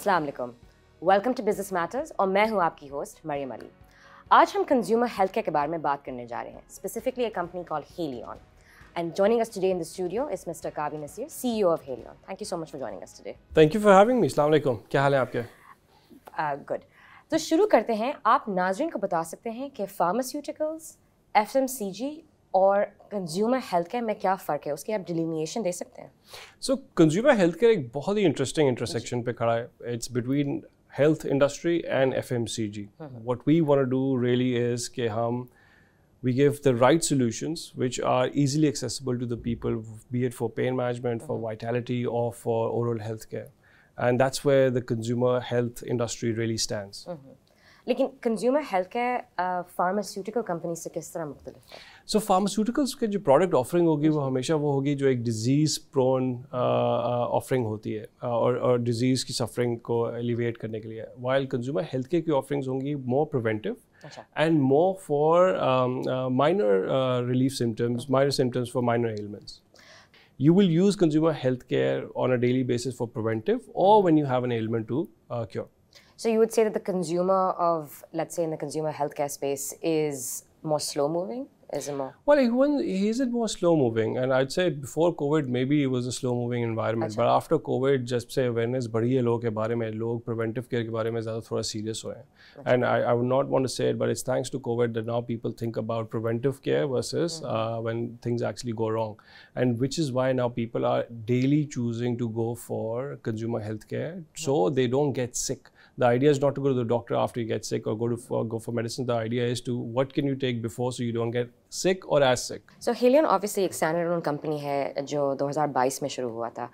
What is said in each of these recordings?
अस्सलाम वालेकुम, welcome to business matters और मैं हूं आपकी होस्ट मरियम अली। आज हम कंज्यूमर हेल्थ केयर के बारे में बात करने जा रहे हैं, specifically a company called Haleon. And joining us today in the studio is Mr. Qawi Naseer, CEO of Haleon. Thank you so much for joining us today. Thank you for having me. Assalamu alaikum. क्या हाल है आपके? Good. तो शुरू करते हैं। आप नाज़रीन को बता सकते हैं कि फार्मास्यूटिकल्स, FMCG और कंज्यूमर हेल्थ केयर में क्या फ़र्क है, उसकी आप डिलीमिएशन दे सकते हैं? So कंज्यूमर हेल्थ केयर एक बहुत ही इंटरेस्टिंग इंटरसेक्शन पे खड़ा है. It's between health industry and FMCG. What we want to do really is कि we give the right solutions which are easily accessible to the people, be it for pain management, for vitality, or for oral health care. And that's where the consumer health industry really stands. लेकिन consumer health care pharmaceutical company से किस तरह मुख्तलिफ है? So pharmaceuticals के जो product offering होगी वो हमेशा वो होगी जो एक disease prone offering होती है और disease की suffering को alleviate करने के लिए. While consumer health care की offerings होंगी more preventive and more for minor relief symptoms, minor symptoms for minor ailments. You will use consumer health care on a daily basis for preventive or when you have an ailment to cure. So you would say that the consumer of, let's say in the consumer healthcare space, is more slow moving? Is it more? Well, he isn't more slow moving, and I'd say before COVID maybe it was a slow moving environment, but after COVID जब से awareness बढ़ी है लोगों के बारे में, लोग preventive care के बारे में ज़्यादा थोड़ा serious हुए हैं. And I would not want to say it, but it's thanks to COVID that now people think about preventive care versus when things actually go wrong, and which is why now people are daily choosing to go for consumer health care so they don't get sick. The idea is not to go to the doctor after you get sick or go for medicine. The idea is to what can you take before so you don't get sick or as sick. So Haleon obviously एक standalone company है जो 2022 में शुरू हुआ था.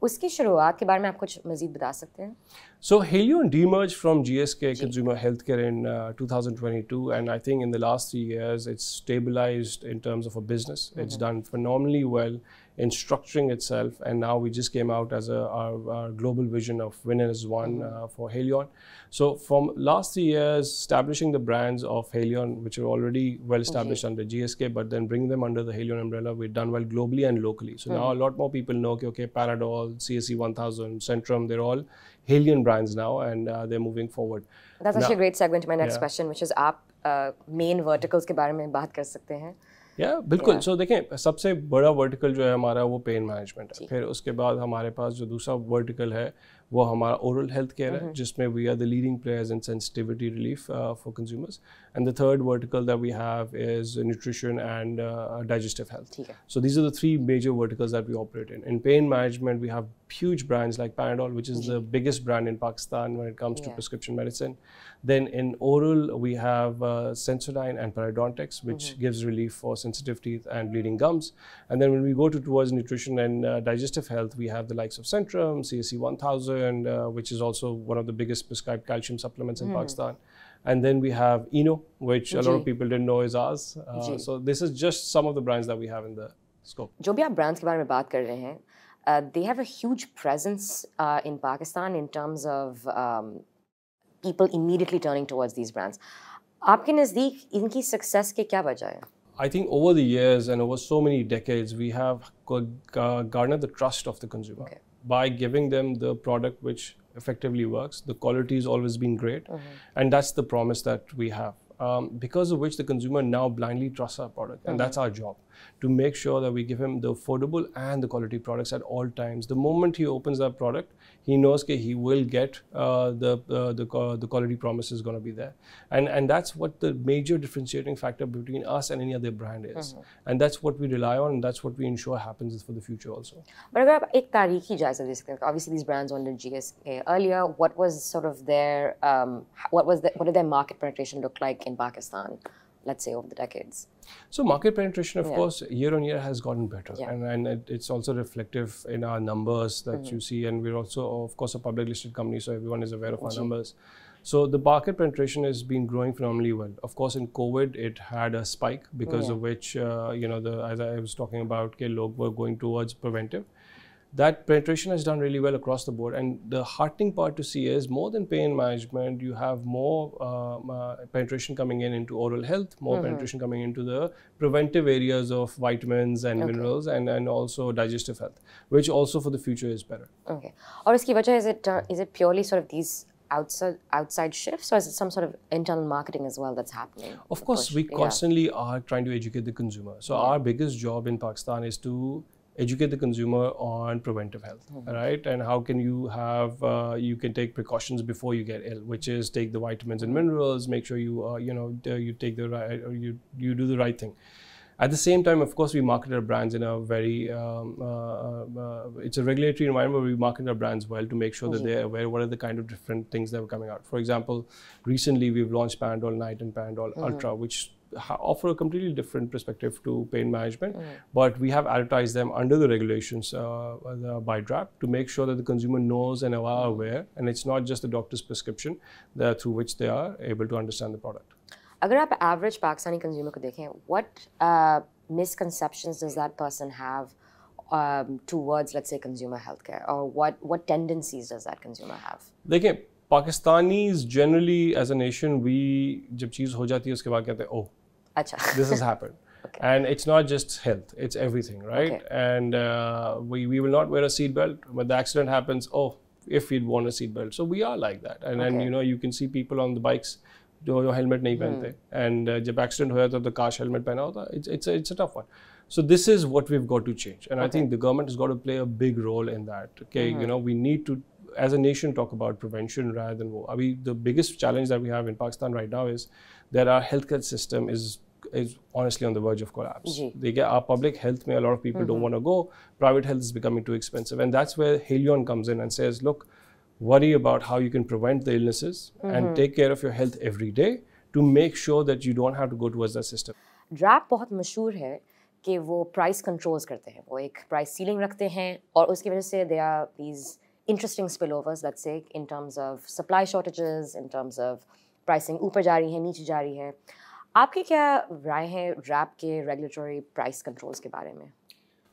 उसकी शुरुआत के बारे में आप कुछ मज़ीद बता सकते हैं? So Haleon demerged from GSK Consumer Healthcare in 2022, and I think in the last 3 years it's stabilized in terms of a business. It's done phenomenally well in structuring itself, and now we just came out as our global vision of Win as One for Haleon. So from last 3 years, establishing the brands of Haleon, which are already well established under GSK, but then bringing them under the Haleon umbrella, we've done well globally and locally. So now a lot more people know, okay, Panadol, CSE 1000, Centrum, they're all Haleon brands now, and they're moving forward. That's actually a great segue into my next question, which is आप main verticals के बारे में बात कर सकते हैं? बिल्कुल. सो देखें, सबसे बड़ा वर्टिकल जो है हमारा वो पेन मैनेजमेंट है. फिर उसके बाद हमारे पास जो दूसरा वर्टिकल है वो हमारा ओरल हेल्थ केयर है, जिसमें we are the leading players in sensitivity relief for consumers. And the third vertical that we have is nutrition and digestive health. So these are the three major verticals that we operate in. In pain management, we have huge brands like Panadol, which is the biggest brand in Pakistan when it comes to prescription medicine. Then in oral, we have Sensodyne and Parodontax, which gives relief for sensitive teeth and bleeding gums. And then when we go towards nutrition and digestive health, we have the likes of Centrum, CSE 1000, which is also one of the biggest prescribed calcium supplements in Pakistan. And then we have Eno, which a lot of people didn't know is ours. So this is just some of the brands that we have in the scope. जो भी आप brands के बारे में बात कर रहे हैं, they have a huge presence in Pakistan in terms of people immediately turning towards these brands. आपके नज़दीक इनकी success के क्या वजह है? I think over the years and over so many decades, we have garnered the trust of the consumer by giving them the product which effectively works. The quality has always been great, and that's the promise that we have. Because of which the consumer now blindly trusts our product, and that's our job, to make sure that we give him the affordable and the quality products at all times. The moment he opens that product, he knows that he will get the quality promise is going to be there, and that's what the major differentiating factor between us and any other brand is, and that's what we rely on, and that's what we ensure happens for the future also. But अगर आप एक तारीखी जायज़ा दे सकते हैं, obviously these brands were under GSK earlier. What was sort of their what did their market penetration look like in Pakistan, let's say over the decades? So market penetration, of course, year on year has gotten better, and it's also reflective in our numbers that you see, and we're also, of course, a public listed company, so everyone is aware of our numbers. So the market penetration has been growing phenomenally well. Of course, in COVID, it had a spike because of which, as I was talking about, log were going towards preventive. that penetration has done really well across the board. And the heartening part to see is more than pain management, you have more penetration coming into oral health, more penetration coming into the preventive areas of vitamins and minerals, and also digestive health, which also for the future is better. Okay. Or iski wajah, is it purely sort of these outside shifts, or is it some sort of internal marketing as well that's happening? Of course, we constantly are trying to educate the consumer. So our biggest job in Pakistan is to educate the consumer on preventive health, right? And how can you have, you can take precautions before you get ill, which is take the vitamins and minerals, make sure you, you take the right, or you do the right thing. At the same time, of course, we market our brands in a very, it's a regulatory environment where we market our brands well to make sure that they're aware what are the kind of different things that are coming out. For example, recently we've launched Panadol Night and Panadol Ultra, which offer a completely different perspective to pain management, but we have advertised them under the regulations by DRAP to make sure that the consumer knows and are aware, and it's not just the doctor's prescription through which they are able to understand the product. अगर आप average Pakistani consumer को देखें, what misconceptions does that person have towards, let's say, consumer healthcare, or what tendencies does that consumer have? देखिए, Pakistanis generally as a nation, we जब चीज़ हो जाती है उसके बाद कहते हैं, oh, अच्छा, this has happened. Okay. And it's not just health, it's everything, right? Okay. And we will not wear a seat belt. When the accident happens, oh, if we'd worn a seat belt. So we are like that. And then, you can see people on the bikes जो helmet नहीं पहनते. And जब accident हो जाता है तो काश helmet पहना होता. It's a tough one. So this is what we've got to change. And I think the government has got to play a big role in that. Okay, we need to, as a nation, talk about prevention rather than war. I mean, the biggest challenge that we have in Pakistan right now is that our healthcare system is honestly on the verge of collapse. Our public health, a lot of people don't want to go. Private health is becoming too expensive. And that's where Haleon comes in and says, look, worry about how you can prevent the illnesses and take care of your health every day to make sure that you don't have to go towards that system. DRAP बहुत मशहूर है कि वो price controls करते हैं. वो एक price ceiling रखते हैं और उसकी वजह से there are these interesting spillovers, let's say, in terms of supply shortages, in terms of pricing ऊपर जा रही है, नीचे जा रही है. आपकी क्या राय है DRAP के regulatory price controls के बारे में?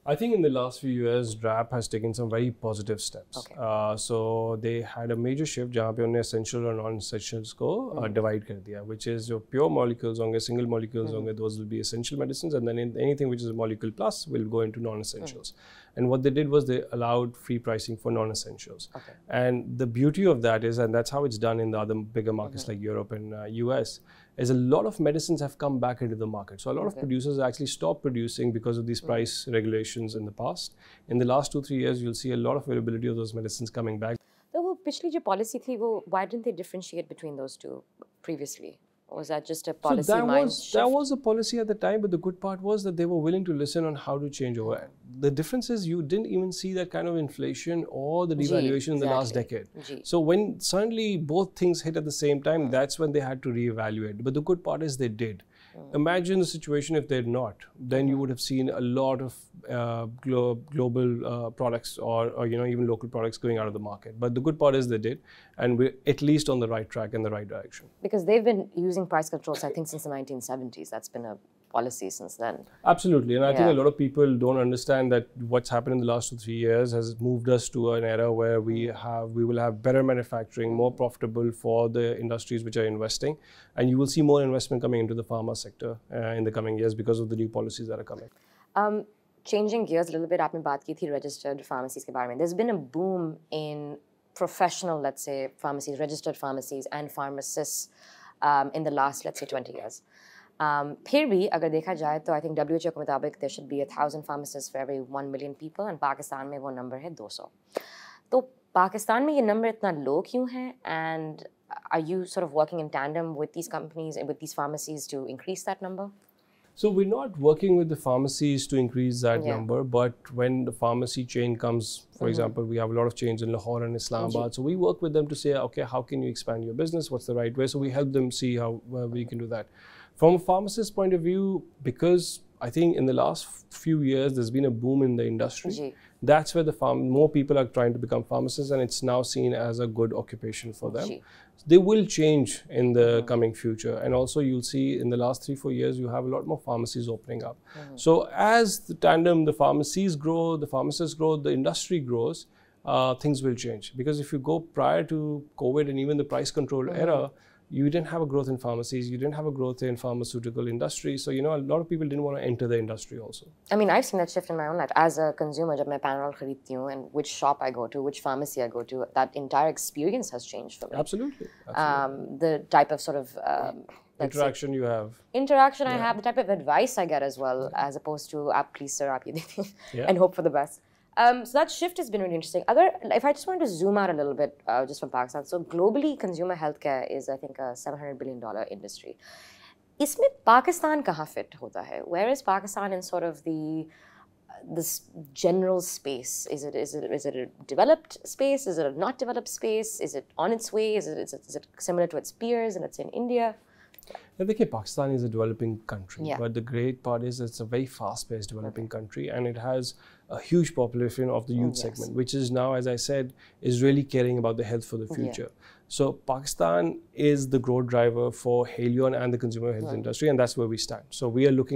I think in the last few years, DRAP has taken some very positive steps. Okay. So they had a major shift जहाँ पे उन्होंने essential और non-essentials को divide कर दिया, which is जो pure molecules होंगे, single molecules होंगे, those will be essential medicines, and then anything which is a molecule plus will go into non-essentials. And what they did was they allowed free pricing for non-essentials. Okay. And the beauty of that is, and that's how it's done in the other bigger markets like Europe and US, is a lot of medicines have come back into the market. So a lot of producers actually stopped producing because of these price regulations in the past. In the last 2-3 years, you'll see a lot of availability of those medicines coming back. So वो पिछली जो policy थी, वो why didn't they differentiate between those two previously? Or was that just a policy shift? That was a policy at the time, but the good part was that they were willing to listen on how to change over. The difference is you didn't even see that kind of inflation or the devaluation in the last decade. So when suddenly both things hit at the same time, that's when they had to reevaluate. But the good part is they did. Imagine the situation if they're not. Then you would have seen a lot of global products or even local products going out of the market. But the good part is they did, and we're at least on the right track in the right direction. Because they've been using price controls, I think, since the 1970s. That's been a policy since then. Absolutely, and I think a lot of people don't understand that what's happened in the last 2-3 years has moved us to an era where we will have better manufacturing, more profitable for the industries which are investing, and you will see more investment coming into the pharma sector in the coming years because of the new policies that are coming. Changing gears a little bit, आपने बात की थी registered pharmacies के बारे में. There's been a boom in professional, let's say, pharmacies, registered pharmacies and pharmacists in the last, let's say, 20 years. फिर भी अगर देखा जाए तो I think WHO के मुताबिक there should be 1,000 pharmacists for every 1 million people, and Pakistan में वो नंबर है 200. तो पाकिस्तान में ये नंबर इतना लो क्यों है, and are you sort of working in tandem with these companies and with these pharmacies to increase that number? So we're not working with the pharmacies to increase that number, but when the pharmacy chain comes, for example, we have a lot of chains in Lahore and Islamabad, so we work with them to say, okay, how can you expand your business? What's the right way? So we help them see how we can do that. From a pharmacist point of view, because I think in the last few years, there's been a boom in the industry. Ji. That's where more people are trying to become pharmacists, and it's now seen as a good occupation for them. Ji. They will change in the coming future, and also you'll see in the last 3-4 years you have a lot more pharmacies opening up. So as the tandem, the pharmacies grow, the pharmacists grow, the industry grows, things will change. Because if you go prior to COVID and even the price control era, you didn't have a growth in pharmacies, you didn't have a growth in pharmaceutical industry. So, you know, a lot of people didn't want to enter the industry also. I mean, I've seen that shift in my own life. As a consumer, जब मैं Panadol खरीदती हूँ and which shop I go to, which pharmacy I go to, that entire experience has changed for me. Absolutely. The type of sort of interaction you have. Interaction I have, the type of advice I get as well, as opposed to आप please sir आप ये देखें and hope for the best. So that shift has been really interesting. If I just want to zoom out a little bit just from Pakistan, so globally consumer healthcare is I think a $700 billion industry. इसमें Pakistan कहाँ fit होता है? Where is Pakistan in sort of this general space? Is it a developed space? Is it a not developed space? Is it on its way? Is it similar to its peers and it's in India? Pakistan is a developing country, but the great part is it's a very fast-paced developing country, and it has a huge population of the youth segment, which is now, as I said, is really caring about the health for the future. So Pakistan is the growth driver for Haleon and the consumer health industry, and that's where we stand. So we are looked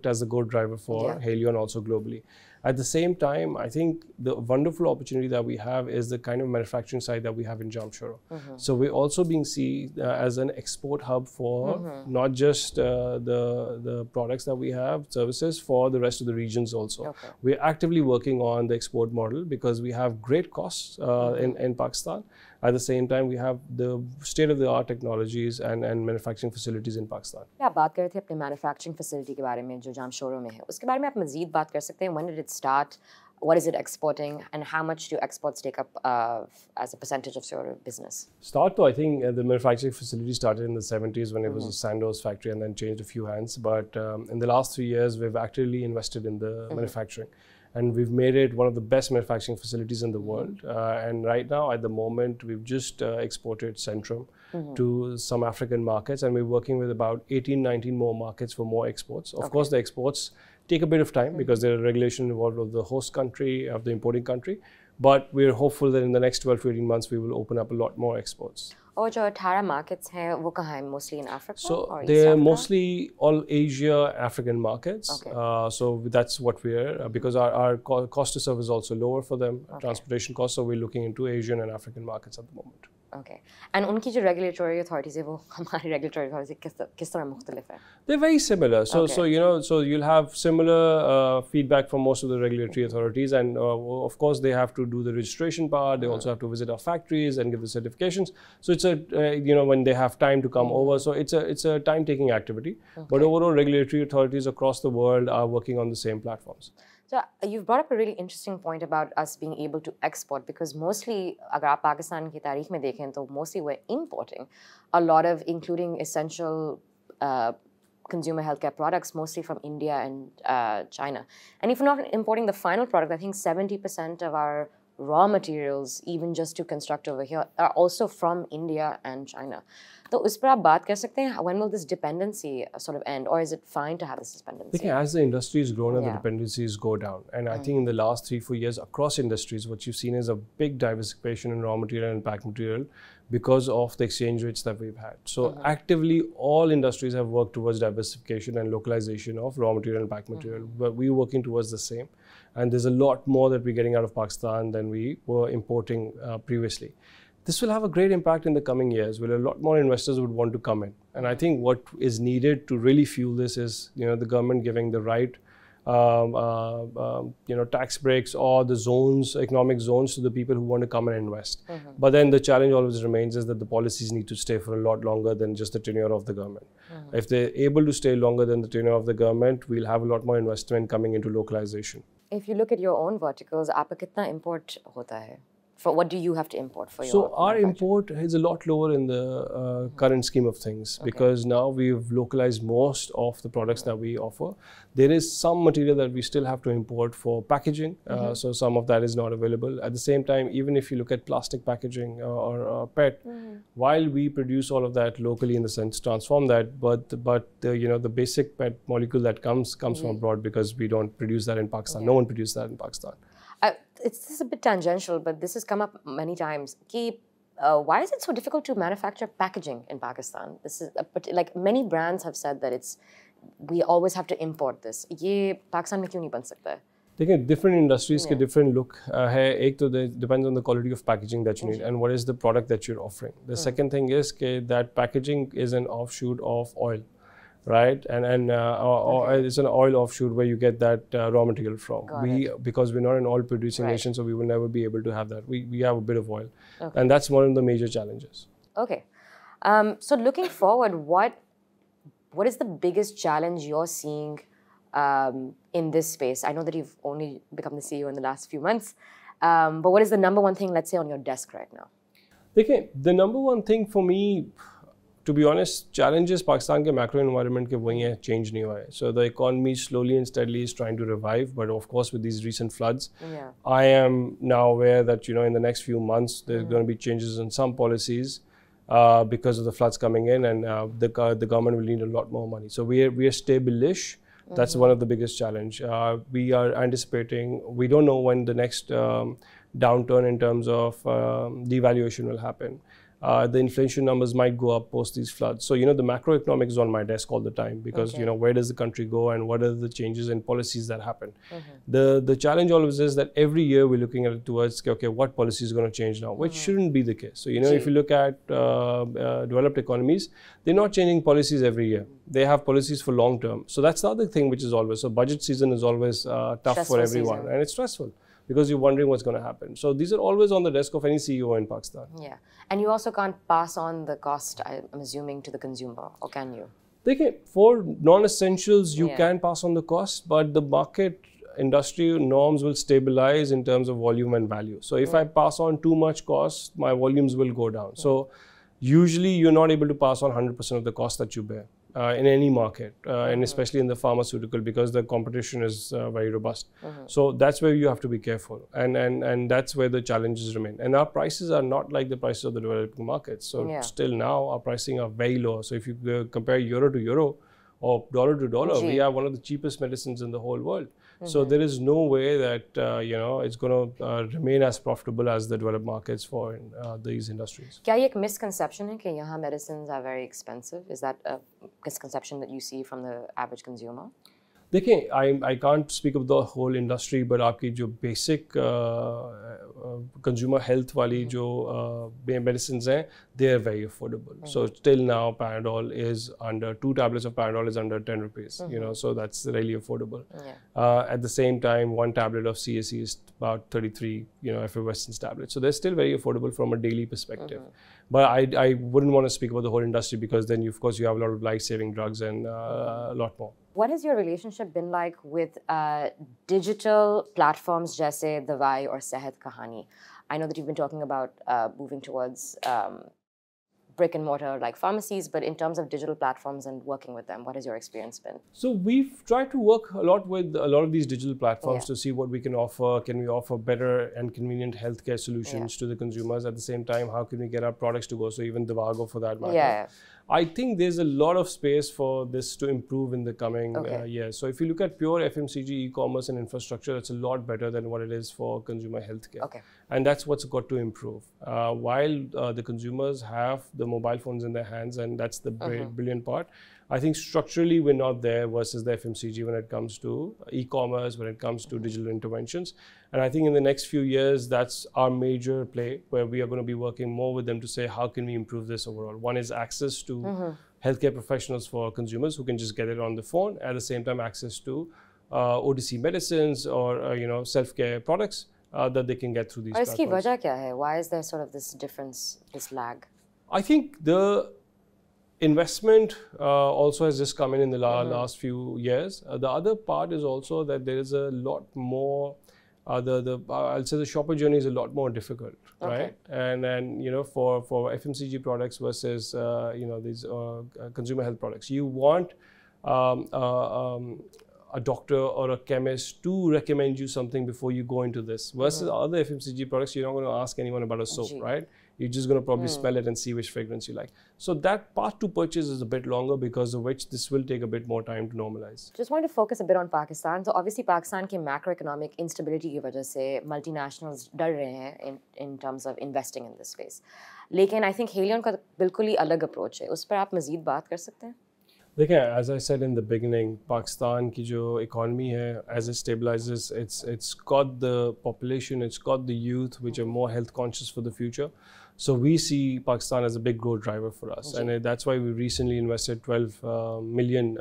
as the growth driver for Haleon also globally. At the same time, I think the wonderful opportunity that we have is the kind of manufacturing side that we have in Jamshoro. So we're also being seen as an export hub for not just the products that we have, services for the rest of the regions also. We're actively working on the export model because we have great costs in Pakistan. At the same time, we have the state-of-the-art technologies and manufacturing facilities in Pakistan. आप बात कर रहे थे अपने manufacturing facility के बारे में जो जामशोरो में है, उसके बारे में आप मज़ीद बात कर सकते हैं? When did it start? What is it exporting? And how much do exports take up as a percentage of your business? I think the manufacturing facility started in the 70s when it was a Sandoz factory and then changed a few hands. But in the last 3 years, we've actively invested in the manufacturing. And we've made it one of the best manufacturing facilities in the world. And right now, at the moment, we've just exported Centrum to some African markets. And we're working with about 18, 19 more markets for more exports. Of course, the exports take a bit of time because there are regulations involved of the host country, of the importing country. But we're hopeful that in the next 12 to 18 months, we will open up a lot more exports. और जो 18 markets हैं वो कहाँ हैं? Mostly in Africa? So they're mostly all Asia, African markets. So that's what we're because our cost to serve is also lower for them, transportation costs. So we're looking into Asian and African markets at the moment. Okay. And उनकी जो regulatory authorities है वो हमारी regulatory authorities किस तरह मुख्तलिफ है? They're very similar. So you know, so you'll have similar feedback from most of the regulatory authorities, and of course they have to do the registration part. They also have to visit our factories and give the certifications. So it's a you know, when they have time to come over, so it's a time-taking activity. But overall, regulatory authorities across the world are working on the same platforms. So you've brought up a really interesting point about us being able to export, because mostly, अगर आप पाकिस्तान की तारीख में देखें तो mostly we're importing a lot of, including essential consumer healthcare products, mostly from India and China. And if we're not importing the final product, I think 70% of our raw materials, even just to construct over here, are also from India and China. So उस पर आप बात कर सकते हैं, when will this dependency sort of end, or is it fine to have this dependency? As the industry has grown and the dependencies go down, and I think in the last 3-4 years across industries, what you've seen is a big diversification in raw material and pack material because of the exchange rates that we've had. So actively, all industries have worked towards diversification and localization of raw material and pack material, but we're working towards the same. And there's a lot more that we're getting out of Pakistan than we were importing previously. This will have a great impact in the coming years, where a lot more investors would want to come in. And I think what is needed to really fuel this is, you know, the government giving the right, you know, tax breaks or the zones, economic zones, to the people who want to come and invest. But then the challenge always remains is that the policies need to stay for a lot longer than just the tenure of the government. If they're able to stay longer than the tenure of the government, we'll have a lot more investment coming into localization. If you look at your own verticals, आपका कितना import होता है For what do you have to import for your? So our import is a lot lower in the current scheme of things, because now we've localized most of the products that we offer. There is some material that we still have to import for packaging, so some of that is not available. At the same time, even if you look at plastic packaging or PET, while we produce all of that locally, in the sense transform that, but the basic PET molecule that comes from abroad, because we don't produce that in Pakistan. No one produces that in Pakistan. This is a bit tangential, but this has come up many times. Why is it so difficult to manufacture packaging in Pakistan? This is like many brands have said that we always have to import this. ये Pakistan में क्यों नहीं बन सकता है? देखिए, different industries के different look है. एक तो depends on the quality of packaging that you need and what is the product that you're offering. The second thing is that packaging is an offshoot of oil. Right, and it's an oil offshoot where you get that raw material from. Because we're not an oil producing nation, so we will never be able to have that. We have a bit of oil, and that's one of the major challenges. Okay, so looking forward, what is the biggest challenge you're seeing in this space? I know that you've only become the CEO in the last few months, but what is the number one thing, let's say, on your desk right now? Okay, the number one thing for me, to be honest, challenges Pakistan ke macro environment ke wahi hai, change nahi hua hai. So the economy slowly and steadily is trying to revive, but of course with these recent floods, I am now aware that in the next few months there's going to be changes in some policies because of the floods coming in, and the government will need a lot more money. So we are stable-ish. That's one of the biggest challenge. We are anticipating. We don't know when the next downturn in terms of devaluation will happen. The inflation numbers might go up post these floods. So, the macroeconomics is on my desk all the time, because, where does the country go and what are the changes in policies that happen? The challenge always is that every year we're looking at it towards, okay, what policy is going to change now, which shouldn't be the case. So, if you look at developed economies, they're not changing policies every year. They have policies for long term. So that's the other thing which is always, so budget season is always tough stressful for everyone, and it's stressful, because you're wondering what's going to happen. So these are always on the desk of any CEO in Pakistan. Yeah, and you also can't pass on the cost, I'm assuming, to the consumer, or can you? For non-essentials, you can pass on the cost, but the market industry norms will stabilize in terms of volume and value. So if I pass on too much cost, my volumes will go down. So usually you're not able to pass on 100% of the cost that you bear. In any market, and especially in the pharmaceutical, because the competition is very robust. So that's where you have to be careful, and that's where the challenges remain. And our prices are not like the prices of the developing markets. So still now our pricing are very low. So if you compare euro to euro or dollar to dollar, we have one of the cheapest medicines in the whole world. So there is no way that it's going to remain as profitable as the developed markets for these industries. क्या ये एक misconception है कि यहाँ medicines are very expensive? Is that a misconception that you see from the average consumer? देखिए, I can't speak of the whole industry, but आपकी जो basic consumer health वाली जो medicines हैं, they are very affordable. So till now, Panadol is under 2 tablets of Panadol is under 10 rupees. So that's really affordable. At the same time, 1 tablet of CAC is about 33. Effervescence tablets. So they're still very affordable from a daily perspective. But I wouldn't want to speak about the whole industry, because then of course you have a lot of life-saving drugs and a lot more. What has your relationship been like with digital platforms जैसे दवाई और सेहत कहानी? I know that you've been talking about moving towards brick and mortar like pharmacies, but in terms of digital platforms and working with them, what has your experience been? So we've tried to work a lot with a lot of these digital platforms to see what we can offer. Can we offer better and convenient healthcare solutions to the consumers? At the same time, how can we get our products to go? So even Davago for that matter. I think there's a lot of space for this to improve in the coming years. So if you look at pure FMCG e-commerce and infrastructure, it's a lot better than what it is for consumer healthcare. And that's what's got to improve. While the consumers have the mobile phones in their hands, and that's the brilliant part, I think structurally we're not there versus the FMCG when it comes to e-commerce, when it comes to digital interventions. And I think in the next few years, that's our major play, where we are going to be working more with them to say, how can we improve this overall? One is access to healthcare professionals for consumers who can just get it on the phone. At the same time, access to OTC medicines or self-care products that they can get through these platforms. इसकी वजह क्या है? Why is there sort of this difference, this lag? I think the investment also has just come in the last few years. The other part is also that there is a lot more I'll say the shopper journey is a lot more difficult, right? And then for FMCG products versus these consumer health products, you want a doctor or a chemist to recommend you something before you go into this. Versus other FMCG products, you're not going to ask anyone about a soap, right? You're just going to probably smell it and see which fragrance you like. So that path to purchase is a bit longer, because of which this will take a bit more time to normalize. Just wanted to focus a bit on Pakistan. So obviously Pakistan के macroeconomic instability की वजह से multinationals डर रहे हैं in terms of investing in this space. लेकिन I think Haleon का बिल्कुल ही अलग approach है. उस पर आप मज़ीद बात कर सकते हैं? देखिए, as I said in the beginning, Pakistan की जो economy है, as it stabilizes, it's got the population, it's got the youth which are more health conscious for the future. So we see Pakistan as a big growth driver for us, and that's why we recently invested $12 million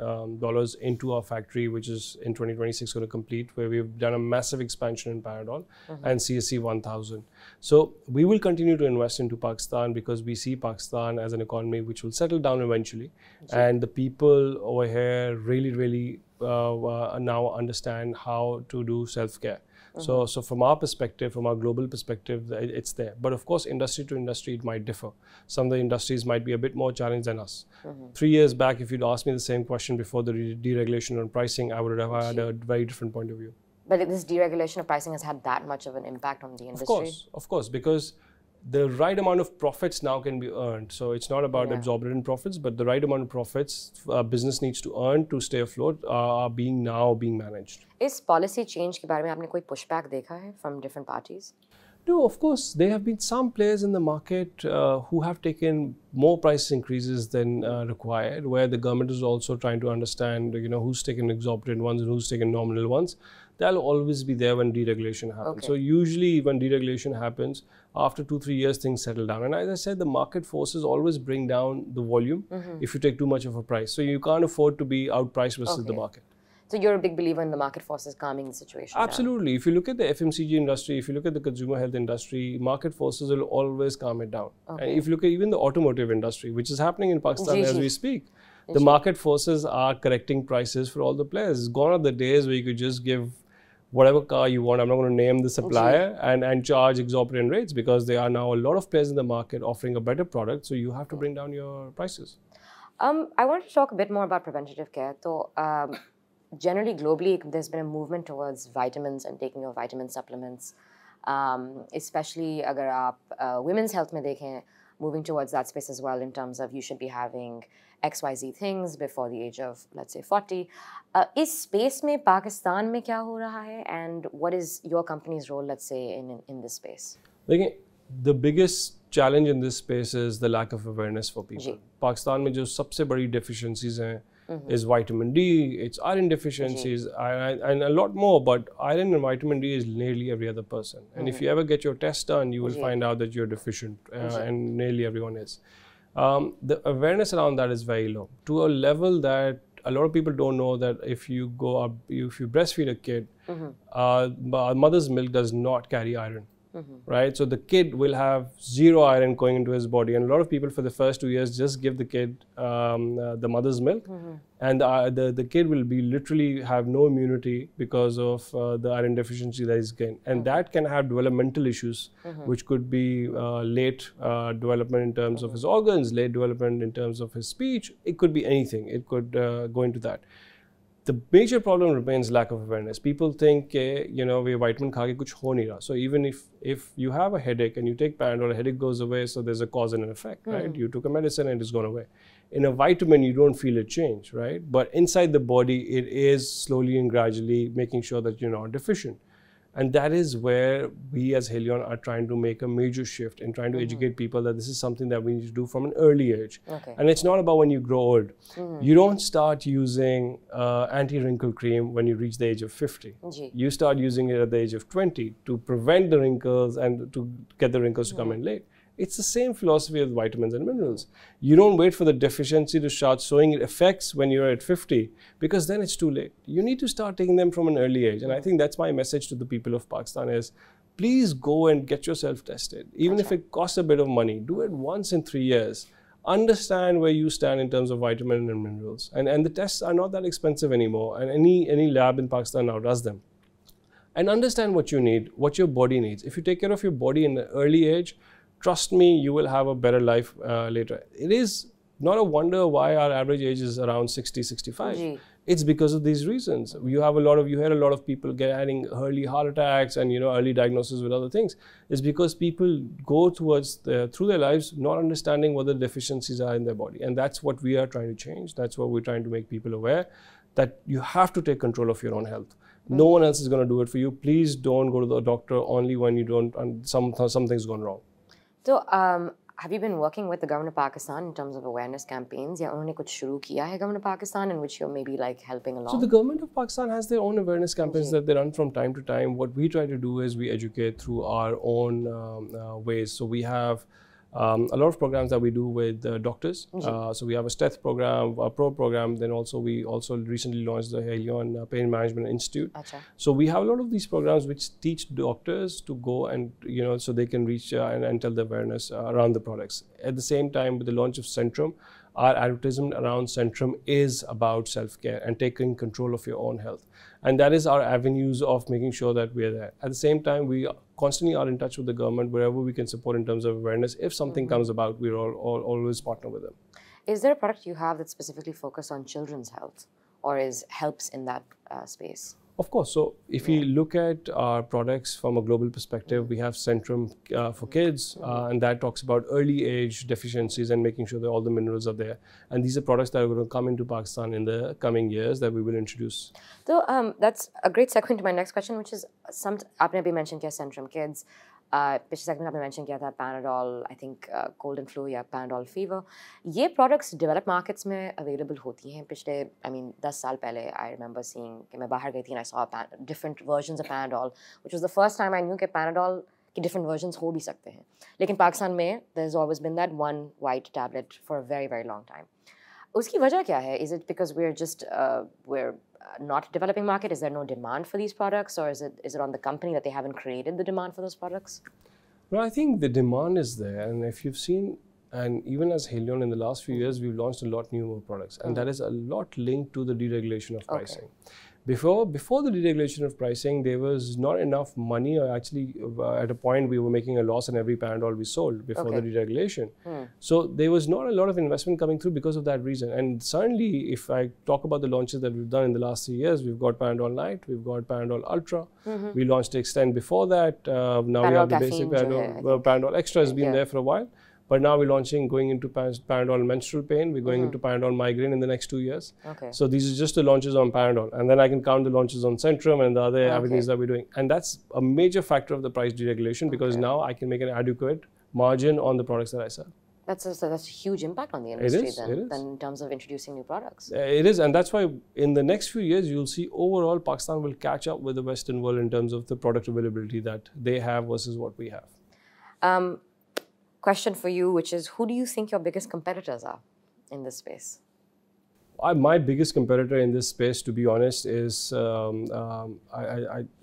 into our factory, which is in 2026 going to complete, where we've done a massive expansion in Paradol and CSC 1000. So we will continue to invest into Pakistan, because we see Pakistan as an economy which will settle down eventually, and the people over here really now understand how to do self-care. So from our perspective, from our global perspective, it's there. But of course, industry to industry, it might differ. Some of the industries might be a bit more challenged than us. 3 years back, if you'd asked me the same question before the deregulation on pricing, I would have had a very different point of view. But this deregulation of pricing has had that much of an impact on the industry? Of course, because the right amount of profits now can be earned. So it's not about exorbitant profits, but the right amount of profits business needs to earn to stay afloat are being managed. इस policy change के बारे में आपने कोई pushback देखा है from different parties? No, of course, there have been some players in the market who have taken more price increases than required, where the government is also trying to understand, who's taking exorbitant ones and who's taking nominal ones. That'll always be there when deregulation happens. So usually when deregulation happens, after 2-3 years, things settle down. And as I said, the market forces always bring down the volume if you take too much of a price. So you can't afford to be outpriced versus the market. So you're a big believer in the market forces calming the situation? Absolutely. If you look at the FMCG industry, if you look at the consumer health industry, market forces will always calm it down. And if you look at even the automotive industry, which is happening in Pakistan as we speak, the market forces are correcting prices for all the players. Gone are the days where you could just give whatever car you want, I'm not going to name the supplier, and charge exorbitant rates, because there are now a lot of players in the market offering a better product, so you have to bring down your prices. I want to talk a bit more about preventative care. So, generally, globally, there's been a movement towards vitamins and taking your vitamin supplements, especially agar aap women's health mein dekhein, moving towards that space as well, in terms of you should be having XYZ things before the age of, let's say, 40. Is space mein Pakistan mein kya ho raha hai, and what is your company's role, let's say, in this space? The biggest challenge in this space is the lack of awareness for people. Pakistan mein jo sabse badi deficiencies hain is vitamin D, it's iron deficiencies, and a lot more, but iron and vitamin D is nearly every other person. And if you ever get your test done, you will find out that you're deficient, and nearly everyone is. The awareness around that is very low, to a level that a lot of people don't know that if you breastfeed a kid, mother's milk does not carry iron. Right, so the kid will have 0 iron going into his body, and a lot of people for the first 2 years just give the kid the mother's milk, and the kid will be literally have no immunity because of the iron deficiency that is gained, and that can have developmental issues, which could be late development in terms of his organs, late development in terms of his speech. It could be anything. It could go into that. The major problem remains lack of awareness. People think, we vitamin kha ke kuch ho nahi raha. So even if you have a headache and you take Panadol, a headache goes away, so there's a cause and an effect, right? You took a medicine and it's gone away. In a vitamin, you don't feel a change, right? But inside the body, it is slowly and gradually making sure that you're not deficient. And that is where we as Haleon are trying to make a major shift in trying to educate people that this is something that we need to do from an early age. And it's not about when you grow old. You don't start using anti-wrinkle cream when you reach the age of 50. You start using it at the age of 20 to prevent the wrinkles and to get the wrinkles to come in late. It's the same philosophy with vitamins and minerals. You don't wait for the deficiency to start showing its effects when you're at 50, because then it's too late. You need to start taking them from an early age. And I think that's my message to the people of Pakistan is, please go and get yourself tested. Even if it costs a bit of money, do it once in 3 years. Understand where you stand in terms of vitamin and minerals. And the tests are not that expensive anymore. And any lab in Pakistan now does them. and understand what you need, what your body needs. If you take care of your body in an early age, trust me, you will have a better life later. It is not a wonder why our average age is around 60, 65. Gee. It's because of these reasons. You hear a lot of people getting early heart attacks and early diagnosis with other things. It's because people go through their lives not understanding what the deficiencies are in their body, and that's what we are trying to change. That's what we're trying to make people aware, that you have to take control of your own health. No one else is going to do it for you. Please don't go to the doctor only when you don't and something's gone wrong. So, have you been working with the government of Pakistan in terms of awareness campaigns? या उन्होंने कुछ शुरू किया है government of Pakistan in which you're maybe like helping along? So the government of Pakistan has their own awareness campaigns that they run from time to time. What we try to do is we educate through our own ways. So we have a lot of programs that we do with doctors. So we have a STETH program, a PRO program. Then we also recently launched the Haleon Pain Management Institute. So we have a lot of these programs which teach doctors to go and so they can reach and tell the awareness around the products. At the same time, with the launch of Centrum, our advertisement around Centrum is about self-care and taking control of your own health. And that is our avenues of making sure that we are there. At the same time, we constantly are in touch with the government wherever we can support in terms of awareness. If something comes about, we always partner with them. Is there a product you have that's specifically focused on children's health or helps in that space? Of course. So if we look at our products from a global perspective, we have Centrum for kids, and that talks about early age deficiencies and making sure that all the minerals are there. And these are products that are going to come into Pakistan in the coming years that we will introduce. So that's a great segue into my next question, which is आपने अभी mentioned किया Centrum Kids. पिछले segment आपने mention किया था Panadol, I think cold and flu या Panadol fever. ये products develop markets में अवेलेबल होती हैं. पिछले 10 साल पहले आई रिमेंबर सीइंग कि मैं बाहर गई थी and I saw different versions of Panadol, which was the first time I knew कि पैनाडोल के डिफरेंट वर्जन्स हो भी सकते हैं. लेकिन पाकिस्तान में there is always been that one white tablet for a very very long time. उसकी वजह क्या है? Is it because we're not developing market? Is there no demand for these products, or is it on the company that they haven't created the demand for those products? Well, I think the demand is there, and if you've seen, and even as Haleon in the last few years, we've launched a lot newer products, and that is a lot linked to the deregulation of pricing. Before the deregulation of pricing, there was not enough money, or actually at a point we were making a loss in every Panadol we sold before the deregulation. So there was not a lot of investment coming through because of that reason. And certainly, if I talk about the launches that we've done in the last 3 years, we've got Panadol Light, we've got Panadol Ultra, we launched Extend before that. Now we have the basic Panadol Extra has been there for a while. But now we're going into Panadol menstrual pain. We're going into Panadol migraine in the next 2 years. So these are just the launches on Panadol. And then I can count the launches on Centrum and the other avenues that we're doing. And that's a major factor of the price deregulation, because now I can make an adequate margin on the products that I sell. That's a huge impact on the industry then in terms of introducing new products. It is, and that's why in the next few years you'll see overall Pakistan will catch up with the Western world in terms of the product availability that they have versus what we have. Question for you, which is, who do you think your biggest competitors are in this space? My biggest competitor in this space, to be honest, is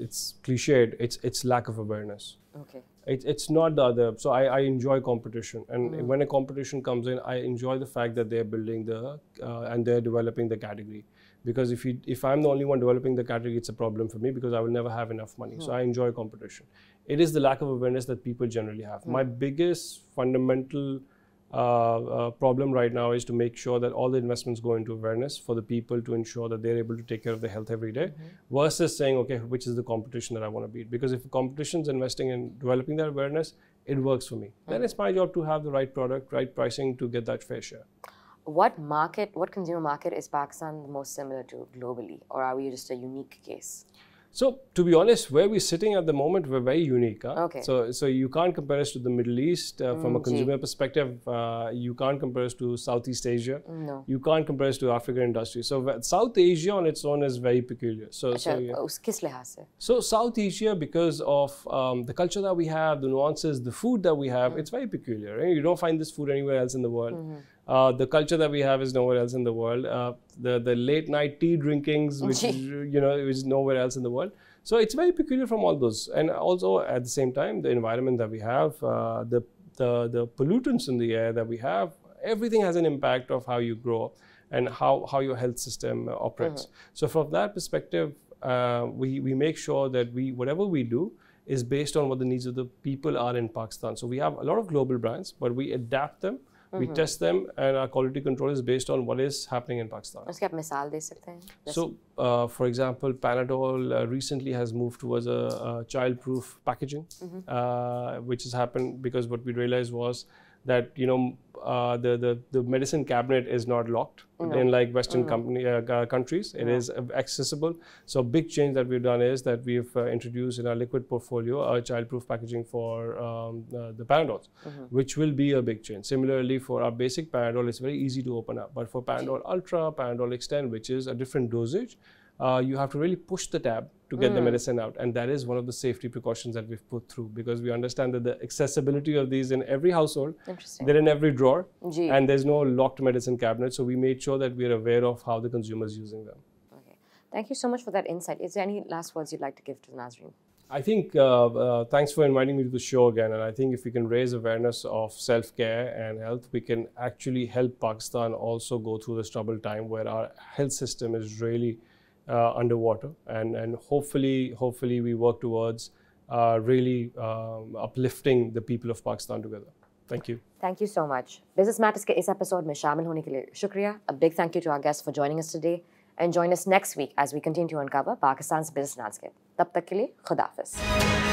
it's cliched. It's lack of awareness. Okay. It's not the other. So I enjoy competition, and when a competition comes in, I enjoy the fact that they're building and they're developing the category. Because if I'm the only one developing the category, it's a problem for me, because I will never have enough money. So I enjoy competition. It is the lack of awareness that people generally have. My biggest fundamental problem right now is to make sure that all the investments go into awareness for the people, to ensure that they're able to take care of their health every day, versus saying, okay, which is the competition that I want to beat? Because if a competition's investing in developing that awareness, it works for me. Then it's my job to have the right product, right pricing to get that fair share. What consumer market is Pakistan the most similar to globally, or are we just a unique case? So, to be honest, where we're sitting at the moment, we're very unique. Okay. So you can't compare us to the Middle East from a consumer perspective. You can't compare us to Southeast Asia. No. You can't compare us to African industry. So South Asia on its own is very peculiar. किस लिहाज से? So South Asia, because of the culture that we have, the nuances, the food that we have, it's very peculiar. Right? You don't find this food anywhere else in the world. The culture that we have is nowhere else in the world. The late night tea drinkings, which is nowhere else in the world. So it's very peculiar from all those. And also at the same time, the environment that we have, the pollutants in the air that we have, everything has an impact of how you grow and how your health system operates. So from that perspective, we make sure that whatever we do is based on what the needs of the people are in Pakistan. So we have a lot of global brands, but we adapt them, we test them, and our quality control is based on what is happening in Pakistan. उसकी आप मिसाल दे सकते हैं? So, for example, Panadol recently has moved towards a child-proof packaging, which has happened because what we realized was that the medicine cabinet is not locked in like Western countries. It is accessible. So a big change that we've done is that we've introduced in our liquid portfolio a child-proof packaging for the Panadols, which will be a big change. Similarly, for our basic Panadol, it's very easy to open up. But for Panadol Ultra, Panadol Extend, which is a different dosage, you have to really push the tab to get the medicine out, and that is one of the safety precautions that we've put through, because we understand that the accessibility of these in every household, they're in every drawer, and there's no locked medicine cabinet, so we made sure that we're aware of how the consumer is using them. Okay, thank you so much for that insight. Is there any last words you'd like to give to the Nazreen? I think thanks for inviting me to the show again, and I think if we can raise awareness of self-care and health, we can actually help Pakistan also go through this troubled time where our health system is really underwater, and hopefully we work towards really uplifting the people of Pakistan together. Thank you. Thank you so much. Business Matters के इस episode में शामिल होने के लिए शुक्रिया. A big thank you to our guests for joining us today, and join us next week as we continue to uncover Pakistan's business landscape. तब तक के लिए खुदा हाफिज़.